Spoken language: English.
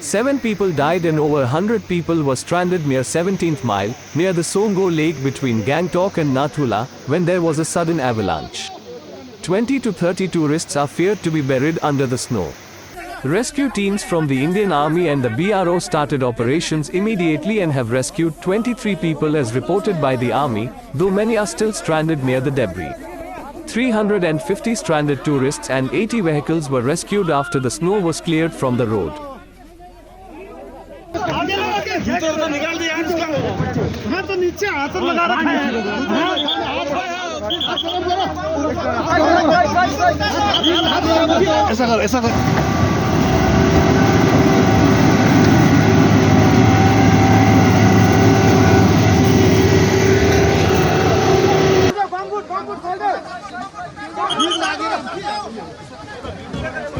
7 people died and over 100 people were stranded near 17th mile, near the Tsomgo lake between Gangtok and Nathula, when there was a sudden avalanche. 20 to 30 tourists are feared to be buried under the snow. Rescue teams from the Indian Army and the B.R.O started operations immediately and have rescued 23 people as reported by the Army, though many are still stranded near the debris. 350 stranded tourists and 80 vehicles were rescued after the snow was cleared from the road. ऐसा कर